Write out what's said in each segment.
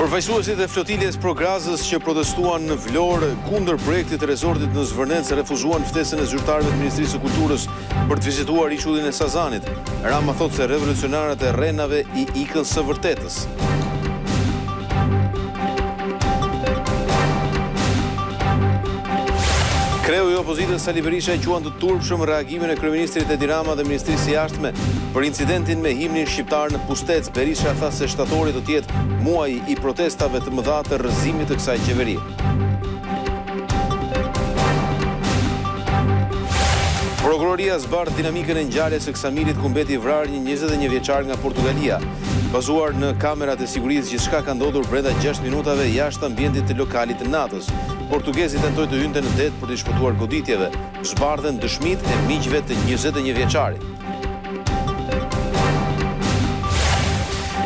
Përfaqësuesit e flotiljes Prograzës që protestuan në Vlorë kundër projektit të resortit në Zvërnecë refuzuan ftesën e zyrtarëve të Ministrisë së Kulturës për të vizituar ishullin e Sazanit. Rama thotë se revolucionarët e rrenave i ikën së vërtetës. Kreu i opozitës Sali Berisha e quan të turpshëm reagimin e kryeministrit Edi Rama dhe ministrisë së jashtme për incidentin me himnin shqiptar në Pustec. Berisha tha se shtatori do të jetë muaji i protestave të mëdha të rrëzimit të kësaj qeverie. Prokuroria zbardh dinamikën e ngjarjes së Ksamilit ku mbeti i vrarë një 21 vjeçar nga Portugalia. Bazuar në kamerat e sigurisë, gjithçka ka ndodhur brenda 6 minutave jashtë ambientit të lokalit të natës. Portugezi tentoi të hynte në det për të shpëtuar goditjeve. Zbardhen dëshmitë e miqve të 21 vjeçarit.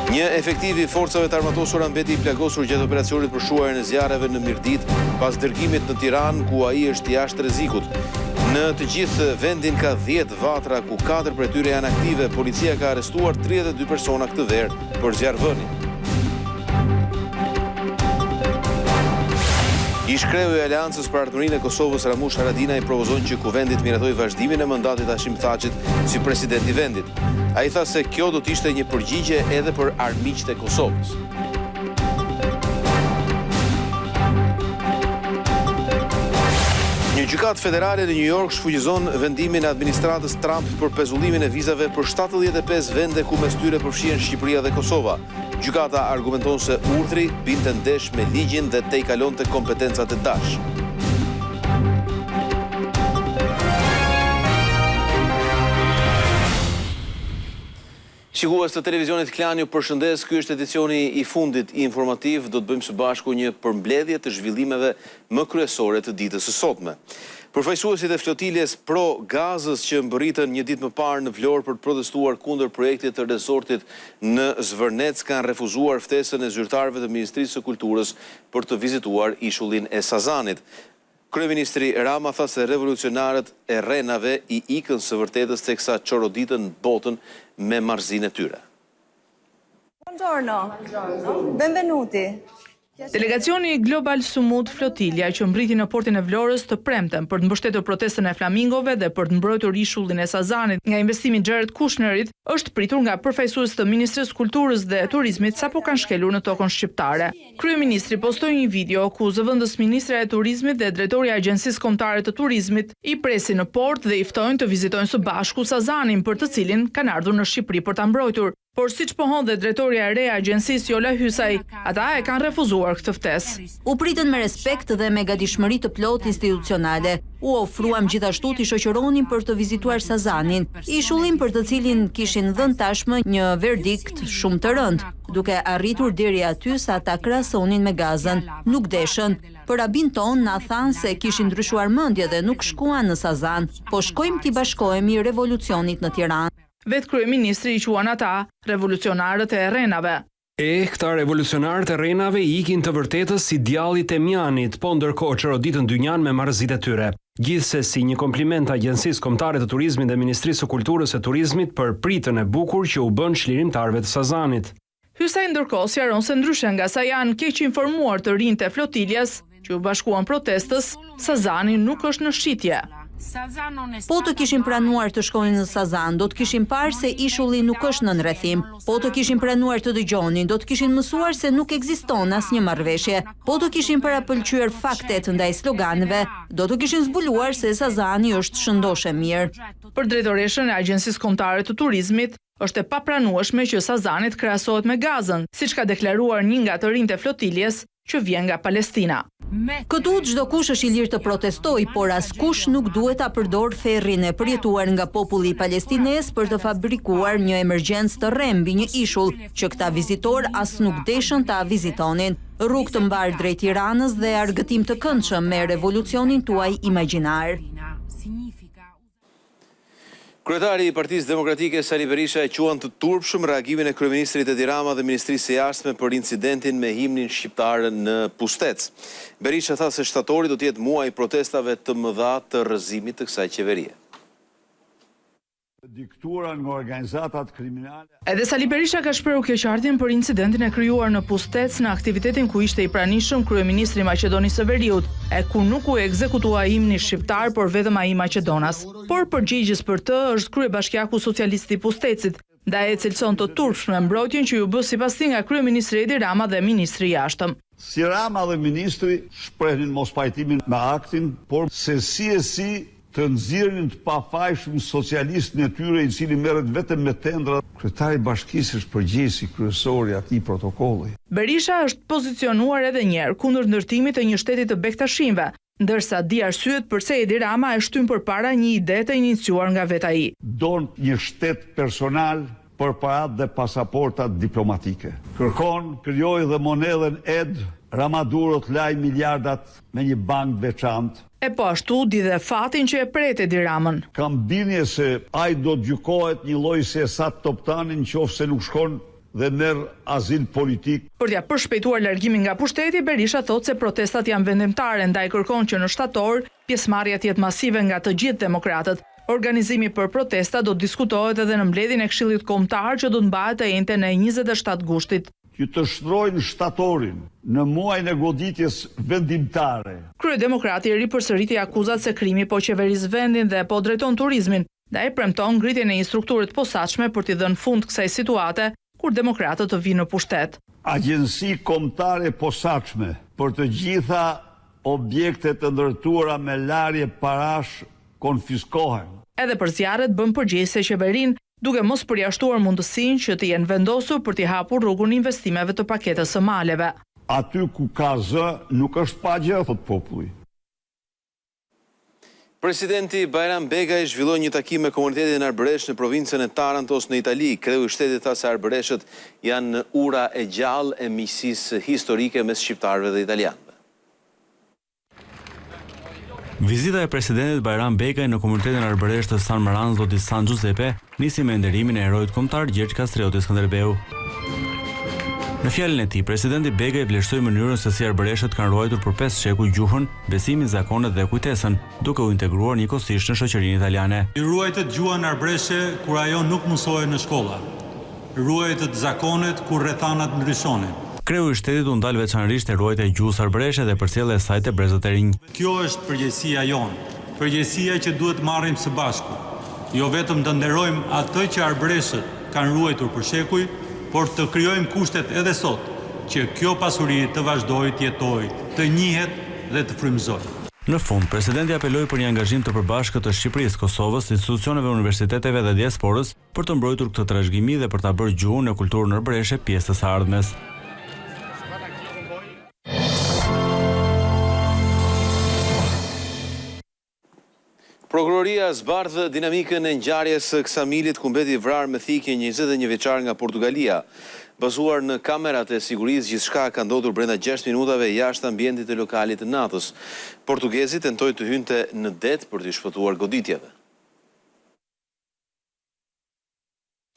Një efektiv i forcave të armatosura mbeti i plagosur gjatë operacionit për shuarjen e zjarreve në Mirdit pas dërgimit në Tiranë ku ai është jashtë rrezikut. Në të gjithë vendin ka 10 vatra ku 4 prej tyre janë aktive. Policia ka arrestuar 32 persona këtë verë për zjarrvënie. Ish-kreu i Aleancës për Ardhmërinë e Kosovës Ramush Haradinaj provozon që kuvendit miratoj vazhdimin e mandatit Hashim Thaçit si president i vendit. Ai tha se kjo do të ishte një përgjigje edhe për armiqtë e Kosovës. Një gjykatë federale në New York shfuqizon vendimin e administratës Trump për pezullimin e vizave për 75 vende ku mes tyre përfshihen Shqipëria dhe Kosova. Gjykata argumenton se urdhri binte ndesh me ligjin dhe te i kalonte kompetencat e dash. Shikues të televizionit Klan, ju përshëndes. Ky është edicioni i fundit i informativ. Do të bëjmë së bashku një përmbledhje të zhvillimeve më kryesore të ditës së sotme. Përfaqësuesit e flotiljes Pro-Gazës që mbërritën një ditë më parë në Vlorë për të protestuar kundër projektit të resortit në Zvërnec kanë refuzuar ftesën e zyrtarëve të Ministrisë së Kulturës për të vizituar ishullin e Sazanit. Kryeministri Rama tha se revolucionarët e rrenave i ikën së vërtetës teksa çoroditën botën me marrëzinë e tyre. Buongiorno. Benvenuti. Delegacioni Global Sumut Flotilja që mbriti në portin e Vlorës të premten për të mbështetur protestën e flamingove dhe për të mbrojtur ishullin e Sazanit nga investimi Jared Kushnerit është pritur nga përfaqësues të Ministrisë Kulturës dhe Turizmit sapo kanë shkelur në tokën shqiptare. Kryeministri postoi një video ku zëvendës ministra e Turizmit dhe drejtori i Agjencisë Kombëtare të Turizmit i presin në port dhe i ftojnë të vizitojnë së bashku Sazanin për të cilin kanë ardhur në Shqipëri për ta mbrojtur. Por siç pohon dhe drejtoria e re e agjencisë Jola Hysaj, ata e kanë refuzuar këtë ftesë. U pritën me respekt dhe me gatishmëri të plotë institucionale. U ofruam gjithashtu t'i shoqëronin për të vizituar Sazanin, ishullin për të cilin kishin dhënë tashmë një verdikt shumë të rëndë, duke arritur deri aty sa ta krahasonin me Gazën. Nuk deshën. Për abin ton na thanë se kishin ndryshuar mendje dhe nuk shkuan në Sazan, po shkojmë t'i bashkohemi revolucionit në Tiranë. Vetë kryeministri i quan ata revolucionarët e rrenave. Këta revolucionarët e rrenave i ikin të vërtetës si djallit e mjanit, po ndërkohë çoroditën dynjan me marrëzitë e tyre. Gjithsesi një kompliment Agjencisë Kombëtare të Turizmit dhe Ministrisë së Kulturës e Turizmit për pritën e bukur që u bën çlirimtarëve të Sazanit. Hysaj ndërkohë sqaron se ndryshe nga sa janë keq informuar të rinjtë e flotiljes që u bashkuan protestës, Sazani nuk është në shitje. Po të kishin pranuar të shkonin në Sazan, do të kishin parë se ishulli nuk është në nrethim. Po të kishin pranuar të dëgjonin, do të kishin mësuar se nuk ekziston asnjë marrëveshje. Po të kishin parapëlqyer faktet ndaj sloganëve, do të kishin zbuluar se Sazani është shëndoshë mirë. Për drejtoreshën e Agjencisë Kombëtare të Turizmit, është e papranueshme që Sazanit krahasohet me Gazën, siç ka deklaruar një nga të rinjtë e flotiljes që vjen nga Palestina. Këtu çdo kush është i lirë të protestojë, por askush nuk duhet ta përdor ferrin e përjetuar nga populli palestines për të fabrikuar një emergjencë të rrem mbi një ishull që këta vizitor as nuk deshën ta vizitonin. Rrugë të mbar drejt Tiranës dhe argëtim të këndshëm me revolucionin tuaj imagjinar. Kryetari i Partisë Demokratike Sali Berisha e quan të turpshëm reagimin e kryeministrit Edi Rama dhe Ministrisë së Jashtme për incidentin me himnin shqiptar në Pustec. Berisha tha se shtatori do të jetë muaji protestave të mëdha të rrëzimit të kësaj qeverie. Diktuara nga organizatat kriminale. Edhe Sali Berisha ka shprehur keqardhjen për incidentin e krijuar në Pustec në aktivitetin ku ishte i pranishëm kryeministri i Maqedonisë së Veriut, e ku nuk u ekzekutua himni shqiptar, por vetëm ai maqedonas. Por përgjegjës për të është kryebashkiaku socialist i Pustecit, ndaj e cilëson të turpshme mbrojtjen që ju bë sipas tij nga kryeministri Edi Rama dhe ministri i jashtëm. Si Rama dhe ministri shprehnin mospajtimin me aktin, por se si të nxirrin të pafajshëm socialistin e tyre i cili merret vetëm me tendra. Kryetari i bashkisë është përgjegjësi kryesor i atij protokolli. Berisha është pozicionuar edhe një herë kundër ndërtimit të një shteti të bektashimve, ndërsa di arsyet pse Edi Rama e shtyn përpara një ide të iniciuar nga vetë ai. Don një shtet personal për paratë dhe pasaportat diplomatike. Kërkon krijoi dhe monedhen ED, Rama durët laj miliardat me një bank veçantë. E po ashtu di dhe fatin që e pret Edi Ramën. Kam bindje se ai do të gjykohet një lloj si Esat Toptani nëse nuk shkon dhe merr azil politik. Për t'ia përshpejtuar largimin nga pushteti, Berisha thotë se protestat janë vendimtare, ndaj kërkon që në shtator pjesëmarrja të jetë masive nga të gjithë demokratët. Organizimi për protesta do të diskutohet edhe në mbledhjen e Këshillit Kombëtar që do të mbahet të njëjtën e 27 gushtit. Që të shtrojnë shtatorin në muajin e goditjes vendimtare. Kryedemokrati ripërsëriti akuzat se krimi po qeveris vendin dhe po drejton turizmin, dhe ai premton ngritjen e një strukture të posaçme për t'i dhënë fund kësaj situate kur demokratët të vinë në pushtet. Agjenci kombëtare posaçme për të gjitha objektet të ndërtuara me larje parash konfiskohen. Edhe për zjarret bën përgjegjëse qeverinë, duke mos përjashtuar mundësinë që të jenë vendosur për t'i hapur rrugën investimeve të paketës së maleve. Aty ku ka zë, nuk është pagje, thot populli. Presidenti Bajram Begaj zhvilloi një takim me komunitetin arbëresh në provincën e Tarantos në Itali. Kreu i shtetit tha se arbëreshët janë në ura e gjallë e miqësisë historike mes shqiptarëve dhe italianëve. Vizita e presidentit Bajram Begaj në komunitetin arbëresh të San Maranzo di San Giuseppe nisi me nderimin e herojit kombëtar Gjergj Kastrioti Skënderbeu. Në fjalën e tij, presidenti Begaj vlerësoi mënyrën se si arbëreshët kanë ruajtur për 5 shekuj gjuhën, besimin, zakonet dhe kujtesën, duke u integruar njëkohësisht në shoqërinë italiane. Ruajtët gjuhën arbëreshe kur ajo nuk mësohej në shkolla. Ruajtët zakonet kur rrethanat ndryshonin. Kreu i shtetit u ndal veçanërisht e ruajtja e gjuhës arbëreshe dhe përcjellja e saj te brezat e rinj. Kjo është përgjegjësia jonë, përgjegjësia që duhet marrim së bashku. Jo vetëm të nderojmë atë që arbëreshët kanë ruajtur për shekuj, por të krijojmë kushtet edhe sot që kjo pasuri të vazhdojë të jetojë, të njihet dhe të frymëzojë. Në fund, presidenti apeloi për një angazhim të përbashkët të Shqipërisë, Kosovës, institucioneve, universiteteve dhe diasporës për të mbrojtur këtë trashëgimi dhe për ta bërë gjuhën e kulturën arbëreshe pjesë të së ardhmes. Prokuroria zbardhë dinamikën e ngjarjes së Ksamilit ku mbeti vrarë me thikje 21 vjeçar nga Portugalia. Bazuar në kamerat e sigurisë, gjithçka ka ndodhur brenda 6 minutave jashtë ambientit të lokalit të natës. Portugezi tentoi të hynte në det për të shpëtuar goditjeve.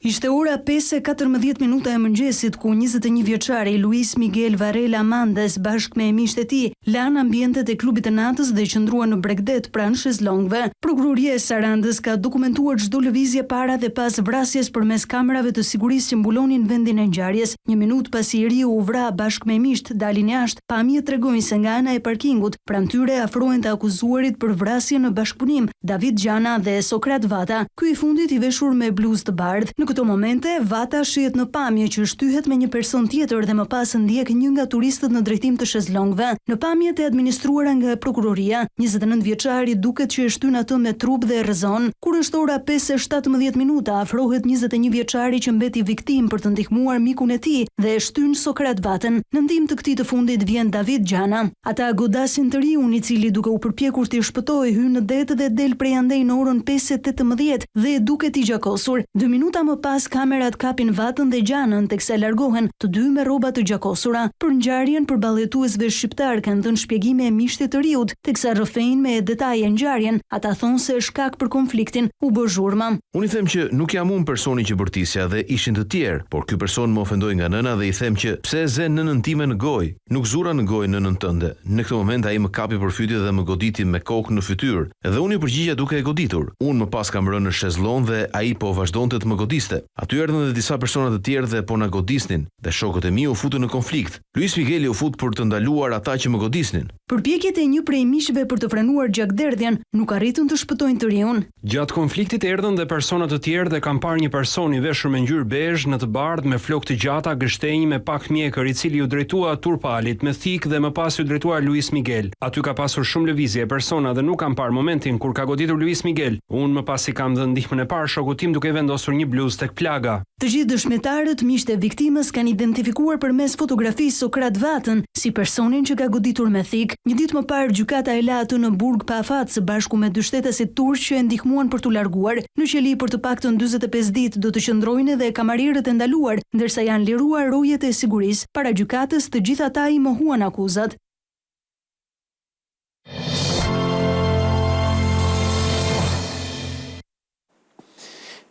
Ishte ora 5:14 e mëngjesit ku 21 vjeçari Luis Miguel Varela Mandes bashkë me miqtë e tij lanë ambientet e klubit të natës dhe qëndruan në bregdet pranë shezlongëve. Prokuroria e Sarandës ka dokumentuar çdo lëvizje para dhe pas vrasjes përmes kamerave të sigurisë që mbulonin vendin e ngjarjes. Një minutë pasi i riu u vra bashkë me miqt dalin jashtë, pamjet tregojnë se nga ana e parkingut pranë tyre afrohen të akuzuarit për vrasje në bashkëpunim, David Gjana dhe Sokrat Vata. Ky i fundit i veshur me bluzë të bardhë. Në këto momente, Vata shihet në pamje që shtyhet me një person tjetër dhe më pas ndjek një nga turistët në drejtim të shezlongëve. Në pamjet e administruara nga prokuroria, 29 vjeçari duket që e shtyn atë me trup dhe rrezon. Kur është ora 5:17 afrohet 21 vjeçari që mbeti viktim për të ndihmuar mikun e tij dhe e shtyn Sokrat Vatën. Në ndihmë të këtij të fundit vjen David Gjana. Ata godasin të riun i cili duke u përpjekur të shpëtojë hyn në det dhe del prej andej në orën 5:18 dhe duket i gjakosur. 2 minuta më pas kamerat kapin vatën dhe gjanën teksa largohen të dy me rroba të gjakosura. Për ngjarjen përballëtuesve shqiptar kanë dhënë shpjegime e miqtë të riut, teksa rrëfejnë me detaje ngjarjen. Ata thonë se shkak për konfliktin u bë zhurma. Unë i them që nuk jam unë personi që bërtisja dhe ishin të tjerë, por ky person më ofendoi nga nëna dhe i them që pse ze nënën time në gojë, nuk zura në gojë nënën tënde. Në këtë moment ai më kapi për fytyrë dhe më goditi me kokë në fytyrë. Dhe unë i përgjigja duke e goditur. Unë më pas kam rënë në shezllon dhe ai po vazhdonte të më godiste. Aty erdhën edhe disa persona të tjerë dhe po na godisnin, dhe shokët e mi u futën në konflikt. Luis Migueli u fut për të ndaluar ata që më godisnin. Përpjekjet e një prej miqve për të frenuar gjakderdhjen nuk arritën të shpëtojnë të riun. Gjatë konfliktit erdhën dhe persona të tjerë dhe kam parë një person i veshur me ngjyrë bezh në të bardhë me flokë të gjata, gështenj me pak mjekër, i cili u drejtua Turpalit me thik dhe më pas u drejtua Luis Miguel. Aty ka pasur shumë lëvizje persona dhe nuk kam parë momentin kur ka goditur Luis Miguel. Unë më pas i kam dhënë ndihmën e parë shokut tim duke vendosur një bluzë tek plaga. Të gjithë dëshmitarët, miqtë e viktimës, kanë identifikuar përmes fotografisë Sokrat Vatën si personin që ka goditur me thik. Një ditë më parë gjykata e la atë në burg pa afat së bashku me dy shtetasit turq që e ndihmuan për t'u larguar. Në qeli për të paktën 45 ditë do të qëndrojnë edhe kamarierët e ndaluar, ndërsa janë liruar rojet e sigurisë. Para gjykatës të gjithë ata i mohuan akuzat.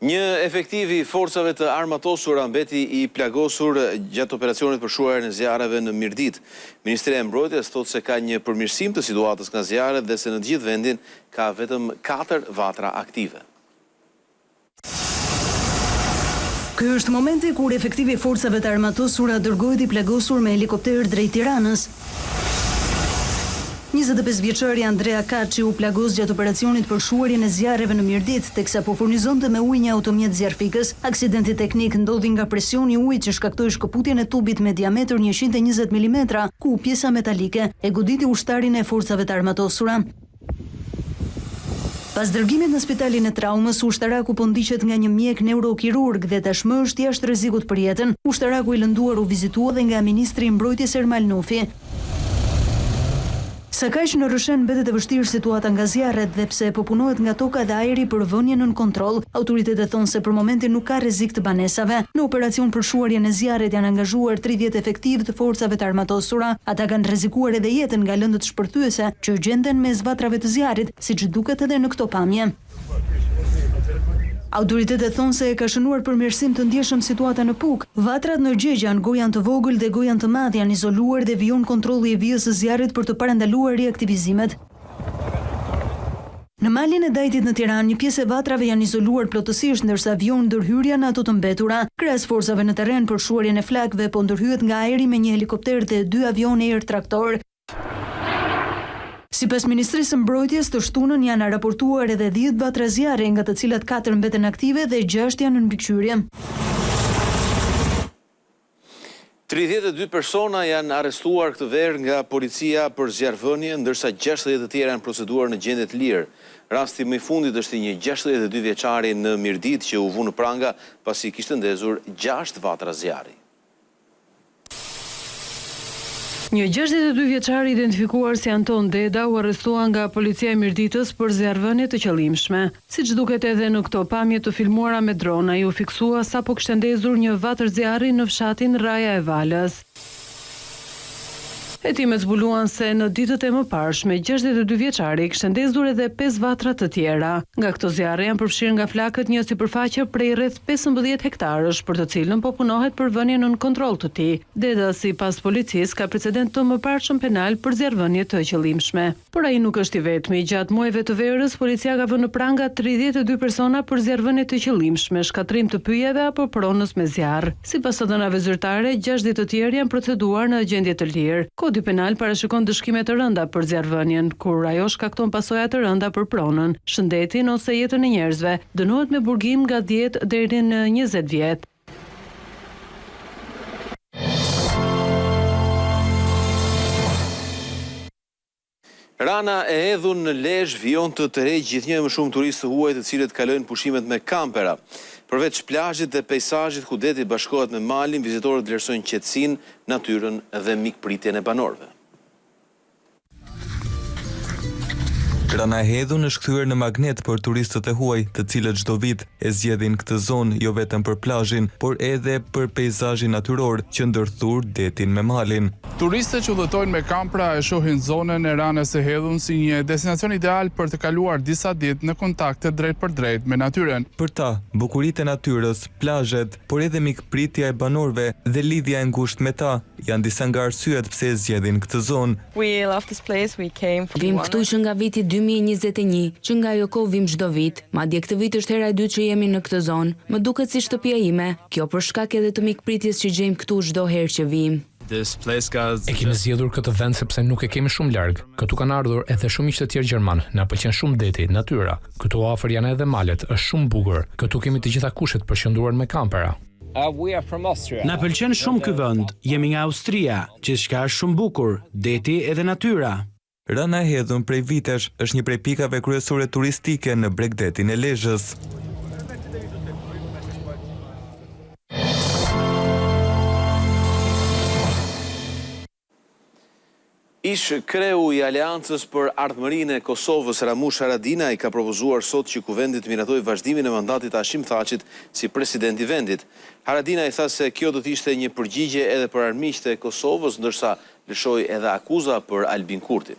Një efektiv i forcave të armatosura mbeti i plagosur gjatë operacionit për shuarjen e zjarreve në Mirdit. Ministria e Mbrojtjes thotë se ka një përmirësim të situatës nga zjarret dhe se në gjithë vendin ka vetëm 4 vatra aktive. Ky është momenti kur efektivi i forcave të armatosura dërgohet i plagosur me helikopter drejt Tiranës. 25 vjeçari Andrea Kaçi u plagos gjatë operacionit për shuarjen e zjarreve në Mirdit, teksa po furnizonte me ujë një automjet zjarfikës. Aksidenti teknik ndodhi nga presioni i ujit që shkaktoi shkëputjen e tubit me diametër 120 mm, ku pjesa metalike e goditi ushtarin e forcave të armatosura. Pas dërgimit në spitalin e traumës, ushtaraku po ndiqet nga një mjek neurokirurg dhe tashmë është jashtë rrezikut për jetën. Ushtaraku i lënduar u vizitua dhe nga ministri i Mbrojtjes Ermal Nufi. Sa kaq në Rrëshen mbetet e vështirë situata nga zjarret dhe pse po punohet nga toka dhe ajri për vënien nën kontroll, autoritetet thonë se për momentin nuk ka rrezik të banesave. Në operacion për shuarjen e zjarrit janë angazhuar 30 efektiv të forcave të armatosura. Ata kanë rrezikuar edhe jetën nga lëndët shpërthyese që gjenden mes vatrave të zjarrit, siç duket edhe në këto pamje. Autoritetet thonë se ka shënuar përmirësim të ndjeshëm situata në Puk. Vatrat në Gjegjan, gojan të vogël dhe gojan të madh janë izoluar dhe vijon kontrolli i vijës së zjarrit për të parandaluar riaktivizimet. Në malin e Dajtit në Tiranë, një pjesë e vatrave janë izoluar plotësisht, ndërsa vijon ndërhyrja në ato të mbetura. Krahas forcave në terren për shuarjen e flakëve po ndërhyet nga ajri me një helikopter dhe 2 avione air traktor. Sipas Ministrisë së Mbrojtjes, të shtunën janë raportuar edhe 10 vatra zjarre, nga të cilat 4 mbeten aktive dhe 6 janë në mbikëqyrje. 32 persona janë arrestuar këtë verë nga policia për zjarrvënie, ndërsa 60 të tjerë janë proceduar në gjendje të lirë. Rasti më i fundit është i një 62 vjeçari në Mirdit që u vu në pranga pasi kishte ndezur 6 vatra zjarri. Një 62 vjeçar identifikuar si Anton Deda u arrestua nga policia e Mirditës për zjarrvënie të qëllimshme. Siç duket edhe në këto pamje të filmuara me drona, ai u fiksua sapo kishte ndezur një vatër zjarri në fshatin Raja e Valës. Hetimet zbuluan se në ditët e mëparshme 62 vjeçari kishte ndezur edhe 5 vatra të tjera. Nga këto zjarre janë përfshirë nga flakët një sipërfaqe prej rreth 15 hektarësh, për të cilën po punohet për vënien nën kontroll të tij. Deda, sipas policisë, ka precedent të mëparshëm penal për zjarrvënie të qëllimshme. Por ai nuk është i vetmi. Gjatë muajve të verës, policia ka vënë në pranga 32 persona për zjarrvënie të qëllimshme, shkatrim të pyjeve apo pronës me zjarr. Sipas së dhënave zyrtare, 60 të tjerë janë proceduar në gjendje të lirë. Kodi penal parashikon dëshkime të rënda për zjarrvënien, kur ajo shkakton pasoja të rënda për pronën, shëndetin ose jetën e njerëzve. Dënohet me burgim nga 10 deri në 20 vjet. Rana e hedhur në Lezhë vijon të tërheqë gjithnjë më shumë turistë huaj të cilët kalojnë pushimet me kampera. Përveç plazhit dhe peizazhit ku deti bashkohet me malin, vizitorët vlerësojnë qetësinë, natyrën dhe mikpritjen e banorëve. Rana e Hedhun është kthyer në magnet për turistët e huaj, të cilët çdo vit e zgjedhin këtë zonë jo vetëm për plazhin, por edhe për peizazhin natyror që ndërthur detin me malin. Turistët që udhëtojnë me kampra e shohin zonën e Ranës së Hedhun si një destinacion ideal për të kaluar disa ditë në kontakte drejt për drejt me natyrën. Për ta, bukuritë e natyrës, plazhet, por edhe mikpritja e banorëve dhe lidhja e ngushtë me ta janë disa nga arsyet pse e zgjedhin këtë zonë. Vim këtu që nga viti 2021, që nga ajo kohë vim çdo vit, madje këtë vit është hera e dytë që jemi në këtë zonë. Më duket si shtëpia ime, kjo për shkak edhe të mikpritjes që gjejmë këtu çdo herë që vim. E kemi zgjedhur këtë vend sepse nuk e kemi shumë larg. Këtu kanë ardhur edhe shumë miq të tjerë gjerman. Na pëlqen shumë deti, natyra. Këtu afër janë edhe malet, është shumë bukur. Këtu kemi të gjitha kushtet për qëndruar me kampera. Na pëlqen shumë ky vend. Jemi nga Austria, gjithçka është shumë bukur, deti edhe natyra. Rana e Hedhun prej vitesh është një prej pikave kryesore turistike në Bregdetin e Lezhës. Ish kreu i Aleancës për Ardhmërinë e Kosovës Ramush Haradinaj ka propozuar sot që kuvendi të miratojë vazhdimin e mandatit të Hashim Thaqit si president i vendit. Haradinaj tha se kjo do të ishte një përgjigje edhe për armiqtë e Kosovës, ndërsa lëshoi edhe akuza për Albin Kurtin.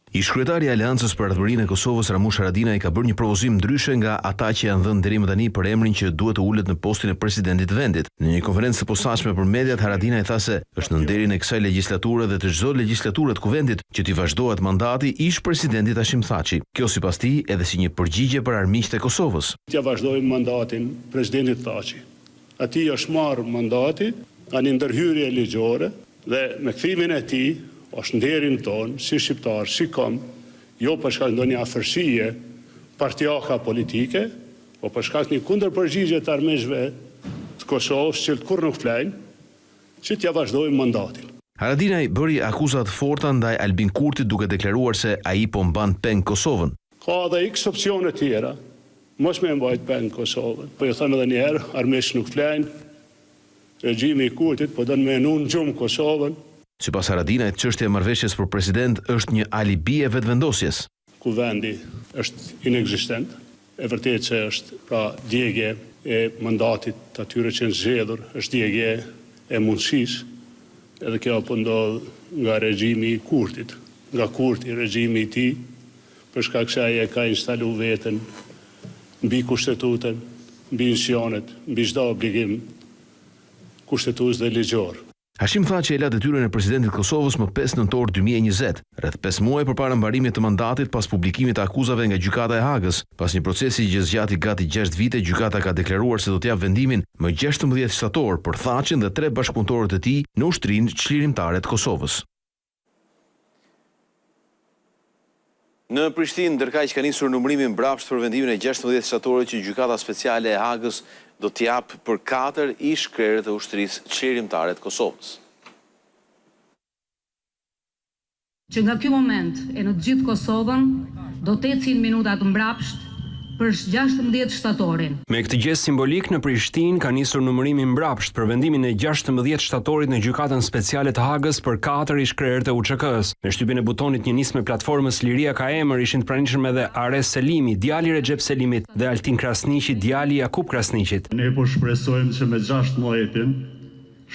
Ish kryetari i Aleancës për Ardhmërinë e Kosovës Ramush Haradinaj ka bërë një propozim ndryshe nga ata që janë dhënë deri më tani për emrin që duhet të ulet në postin e presidentit të vendit. Në një konferencë të posaçme për mediat, Haradinaj tha se është në nderin e kësaj legjislature dhe të çdo legjislature të kuvendit që t'i vazhdohet mandati ish presidentit Hashim Thaçi. Kjo sipas tij edhe si një përgjigje për armiqtë e Kosovës. T'ja vazhdojmë mandatin presidentit Thaçi. Atij është marrë mandati, ka një ndërhyrje ligjore dhe me kthimin e tij është nderin tonë, si shqiptar, si kom, jo për shkak ndonjë afërsie partijaka politike, po për shkak një kundërpërgjigje të armiqve të Kosovës që kur nuk flajnë, që t'ja vazhdojmë mandatin. Haradinaj bëri akuzat forta ndaj Albin Kurtit duke deklaruar se ai po mban peng Kosovën. Ka edhe x opsione tjera, mos me mbajt peng Kosovën. Po ju them edhe një herë, armiqt nuk flajnë, regjimi i Kurtit po don me nun gjumë Kosovën. Sipas Haradinajt, çështja e marrëveshjes për president është një alibi e vetvendosjes. Kuvendi është inekzistent, e vërtetë që është pra djegje e mandatit të atyre që janë zgjedhur, është djegje e mundësisë, edhe kjo po ndodh nga regjimi i Kurtit, nga Kurti, regjimi i tij, për shkak se ai e ka instalu veten mbi kushtetutën, mbi institucionet, mbi çdo obligim kushtetues dhe ligjor. Hashim Thaçi e la detyrën e presidentit Kosovës më 5 nëntor 2020, rreth 5 muaj përpara mbarimit të mandatit pas publikimit të akuzave nga gjykata e Hagës. Pas një procesi që zgjati gati 6 vite, gjykata ka deklaruar se do t'jap vendimin më 16 shtator për Thaçin dhe 3 bashkëpunëtorët e tij në ushtrinë çlirimtare të Kosovës. Në Prishtinë, ndërkaq ka nisur numërimi mbrapsht për vendimin e 16 shtatorit që gjykata speciale e Hagës do t'jap për 4 ish krerët e ushtrisë çlirimtare të Kosovës. Që nga ky moment e në gjithë Kosovën do të ecin minutat mbrapsht për 16 shtatorin. Me këtë gest simbolik në Prishtinë ka nisur numërimi mbrapsht për vendimin e 16 shtatorit në gjykatën speciale të Hagës për 4 ish-krerët e UÇK-s. Me shtypjen e butonit një nismë platformës Liria ka emër ishin të pranishëm edhe Ares Selimi, djali i Recep Selimit, dhe Altin Krasniqi, djali i Jakub Krasniqit. Ne po shpresojmë që me 16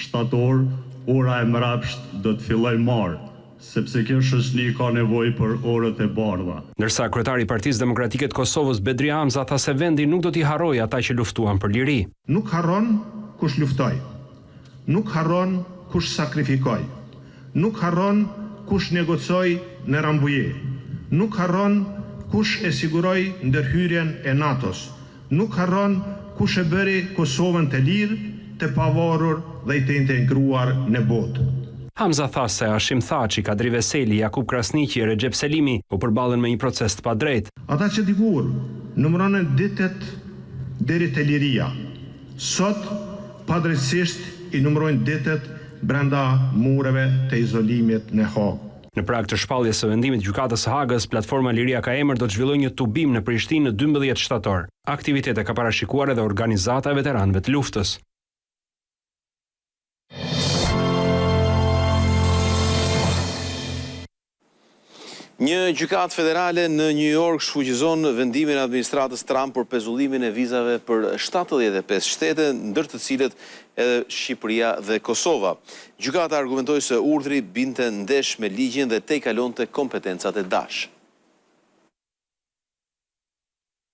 shtator ora e mbrapsht do të fillojë marr, sepse kjo shoqëni ka nevojë për orët e bardha. Ndërsa kryetari i Partisë Demokratike të Kosovës Bedri Hamza tha se vendi nuk do t'i harrojë ata që luftuan për liri. Nuk harron kush luftoi. Nuk harron kush sakrifikoi. Nuk harron kush negocoi në Rambuje. Nuk harron kush e siguroi ndërhyrjen e NATO-s. Nuk harron kush e bëri Kosovën të lirë, të pavarur dhe të integruar në botë. Hamza tha se Hashim Thaçi, Kadri Veseli, Jakub Krasniqi e Recep Selimi u përballën me një proces të padrejtë. Ata që dikur numëronin ditët deri te liria, sot padrejtisht i numërojnë ditët brenda mureve të izolimit në Hagë. Në prag të shpalljes së vendimit gjykatës së Hagës, platforma Liria ka emër do të zhvillojë një tubim në Prishtinë në 12 shtator. Aktivitete ka parashikuar edhe organizata e veteranëve të luftës. Një gjykatë federale në New York shfuqizon vendimin e administratës Trump për pezullimin e vizave për 75 shtete, ndër të cilët edhe Shqipëria dhe Kosova. Gjykata argumentoi se urdhri binte ndesh me ligjin dhe tejkalonte kompetencat e Dash.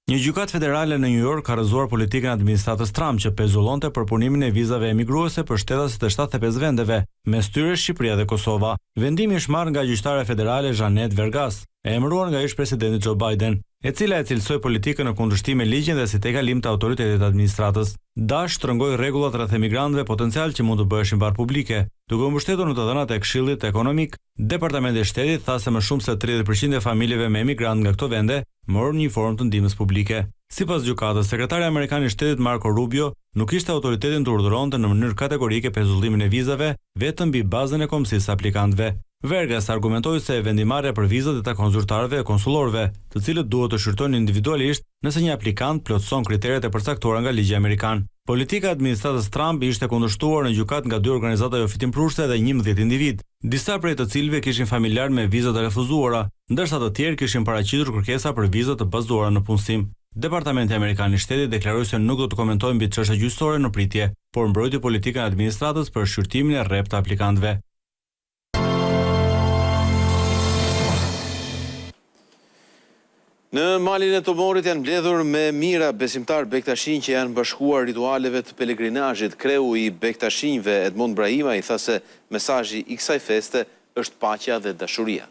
Një gjykatë federale në New York ka rrëzuar politikën e administratës Trump që pezullonte për punimin e vizave emigruese për shtetasit e 75 vendeve, mes tyre Shqipëria dhe Kosova. Vendimi është marrë nga gjyqtare federale Janet Vergas, e emëruar nga ish-presidenti Joe Biden, e cila e cilësoi politikën në kundërshtim me ligjin dhe si tejkalim të autoritetit administratës. Dash shtrëngoi rregullat rreth emigrantëve potencial që mund të bëheshin barë publike. Duke u mbështetur në të dhënat e Këshillit Ekonomik, Departamenti i Shtetit tha se më shumë se 30% e familjeve me emigrantë nga këto vende morën një formë të ndihmës publike. Sipas gjykatës, sekretari amerikan i Shtetit Marco Rubio nuk kishte autoritetin të urdhëronte në mënyrë kategorike pezullimin e vizave vetëm mbi bazën e kombësisë së aplikantëve. Vergas argumentoi se vendimarrja për vizat e takon zyrtarëve e konsullorëve, të cilët duhet të shqyrtojnë individualisht nëse një aplikant plotëson kriteret e përcaktuara nga ligji amerikan. Politika e administratës Trump ishte kundërshtuar në gjykat nga 2 organizata jofitimprurse dhe 11 individ, disa prej të cilëve kishin familjar me viza të refuzuara, ndërsa të tjerë kishin paraqitur kërkesa për viza të bazuara në punësim. Departamenti Amerikan i Shtetit deklaroi se nuk do të komentojë mbi çështje gjyqësore në pritje, por mbrojti politikën e administratës për shqyrtimin e rreptë të aplikantëve. Në malin e Tomorit janë mbledhur me mira besimtar Bektashin që janë bashkuar ritualeve të pelegrinazhit. Kreu i Bektashinjve Edmond Brahima i tha se mesazhi i kësaj feste është paqja dhe dashuria.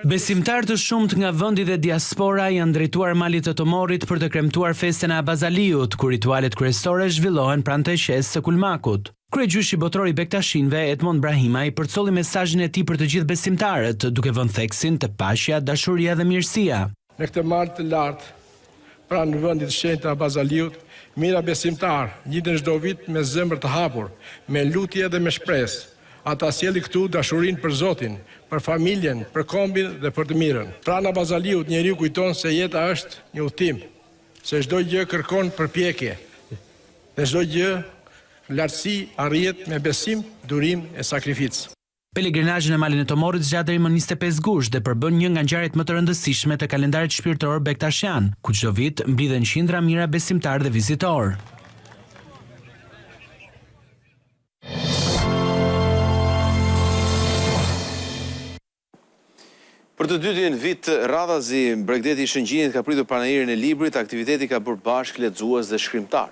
Besimtar të shumt nga vendi dhe diaspora janë drejtuar malit të Tomorit për të kremtuar festën e Abazaliut, ku ritualet kryesore zhvillohen pranë të qesë së kulmakut. Kryegjyshi botror i Bektashinjve Edmond Brahima i përcolli mesazhin e tij për të gjithë besimtarët, duke vënë theksin të paqja, dashuria dhe mirësia. Në këtë mal të lartë, pranë vendit të shenjtë të Abazaliut, mira besimtar njiten çdo vit me zemër të hapur, me lutje dhe me shpresë. Ata sjellin këtu dashurinë për Zotin, për familjen, për kombin dhe për të mirën. Pranë Abazaliut njeriu kujton se jeta është një udhtim, se çdo gjë kërkon përpjekje. Dhe çdo gjë lartësi arrihet me besim, durim e sakrificë. Pelegrinazhi në malin e Tomorit zgjat deri më 25 gusht dhe përbën një nga ngjarjet më të rëndësishme të kalendarit shpirtëror bektashian, ku çdo vit mblidhen qindra mijëra besimtarë dhe vizitorë. Për të dytin vit radhazi, Bregdeti i Shëngjinit ka pritur panajirin e librit, aktiviteti ka bërë bashkë lexues dhe shkrimtar.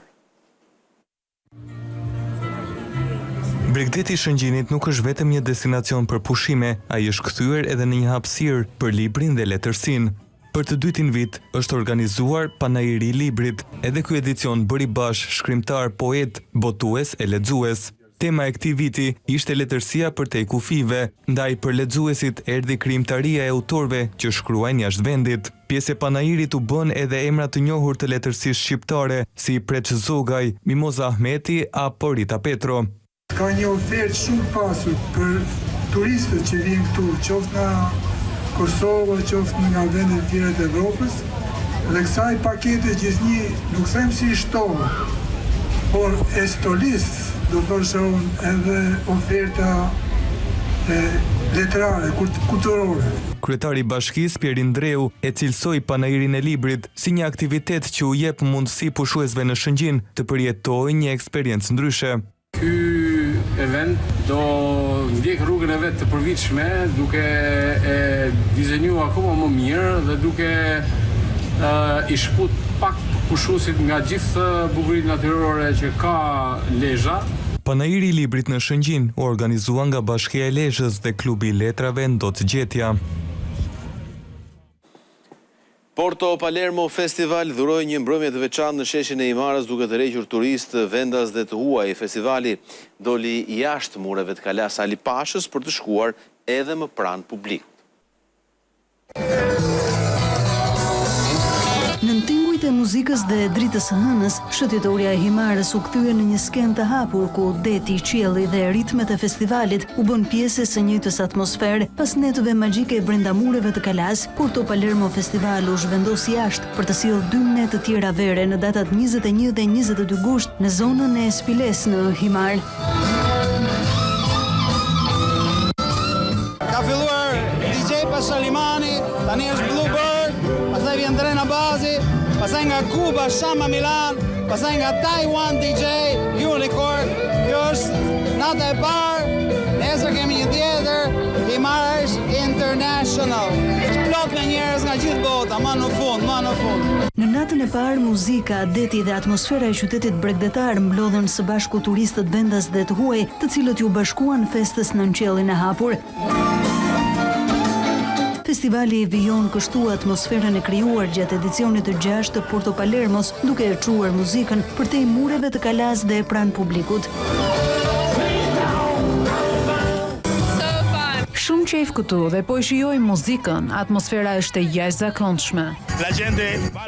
Bregdeti i Shëngjinit nuk është vetëm një destinacion për pushime, ai është kthyer edhe në një hapësirë për librin dhe letërsinë. Për të dytin vit është organizuar panajiri i librit, edhe ky edicion bëri bashkë shkrimtar, poet, botues e lexues. Tema e këtij viti ishte letërsia për te kufive, ndaj për lexuesit erdhi krijimtaria e autorëve që shkruajnë jashtë vendit. Pjesë e panajirit u bën edhe emra të njohur të letërsisë shqiptare, si Preç Zogaj, Mimoza Ahmeti apo Rita Petro. Ka një ofertë shumë pasur për turistët që vinë këtu, qoftë nga Kosova, qoftë nga vendet e tjera të Evropës, dhe kësaj pakete gjithnjë nuk them si shtohet, por e stolisë, do thoshe unë edhe oferta letrare, kulturore. Kryetari i bashkisë Pierin Dreu e cilësoi panajirin e librit si një aktivitet që u jep mundësi pushuesve në Shëngjin të përjetojnë një eksperiencë ndryshe. Ky event do ndjek rrugën e vet të përvitshme, duke e dizenjuar akoma më mirë dhe duke i shput pak pushuesit nga gjithë bukuritë natyrore që ka Lezhë. Panajiri i librit në Shëngjin u organizua nga Bashkia e Lezhës dhe Klubi i Letrave Ndoc Gjetja. Porto Palermo Festival dhuroi një mbrëmje të veçantë në sheshin e Imarës duke tërhequr turistë, vendas dhe të huaj. Festivali doli jashtë mureve të Kalas Ali Pashës për të shkuar edhe më pranë publikut. Në tingujt e muzikës dhe dritës së hënës, shëtitoria e Himarës u kthye në një skenë të hapur ku deti, qielli dhe ritmet e festivalit u bën pjesë së njëjtës atmosfere. Pas netëve magjike brenda mureve të Kalas, Porto Palermo Festival u zhvendos jashtë për të sjellë 2 net të tjera vere në datat 21 dhe 22 gusht në zonën e Espiles në Himar. Kuba, Shama Milan, pastaj nga Taiwan DJ, Unicorn. Kjo është nata e parë, nesër kemi një tjetër, i marrësh International. Plot me njerëz nga gjithë bota, më në fund. Në natën e parë, muzika, deti dhe atmosfera e qytetit bregdetar mblodhen së bashku turistët vendas dhe të huaj, të cilët ju bashkuan festës në qiellin e hapur. Festivali vijon kështu atmosferën e krijuar gjatë edicionit të 6 të Porto Palermos, duke e çuar muzikën përtej mureve të Kalas dhe pranë publikut. Shumë qejf këtu dhe po e shijoj muzikën, atmosfera është e jashtëzakonshme.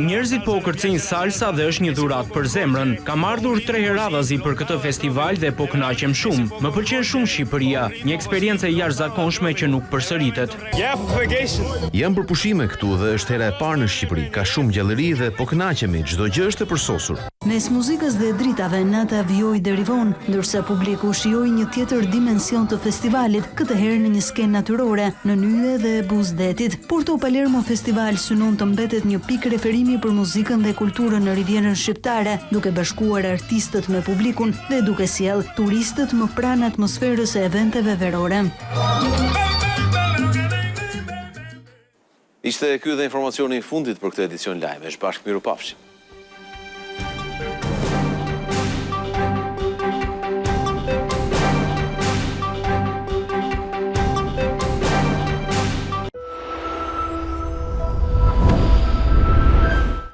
Njerëzit po kërcejnë salsa dhe është një dhuratë për zemrën. Kam ardhur 3 herë radhazi për këtë festival dhe po kënaqem shumë. Më pëlqen shumë Shqipëria, një eksperiencë e jashtëzakonshme që nuk përsëritet. Jam për pushime këtu dhe është hera e parë në Shqipëri. Ka shumë gjallëri dhe po kënaqemi, çdo gjë është e përsosur. Mes muzikës dhe dritave, nata vjoj deri vonë, ndërsa publiku shijoi një tjetër dimension të festivalit, këtë herë në një skenë natyrore, në Nyje dhe Buzdetit. Porto Palermo Festival synon të mbetet një pikë referimi për muzikën dhe kulturën në Rivierën Shqiptare, duke bashkuar artistët me publikun dhe duke sjell turistët më pranë atmosferës e eventeve verore. Ishte ky dhe informacioni i fundit për këtë edicion live. Bashkë mirupafshim.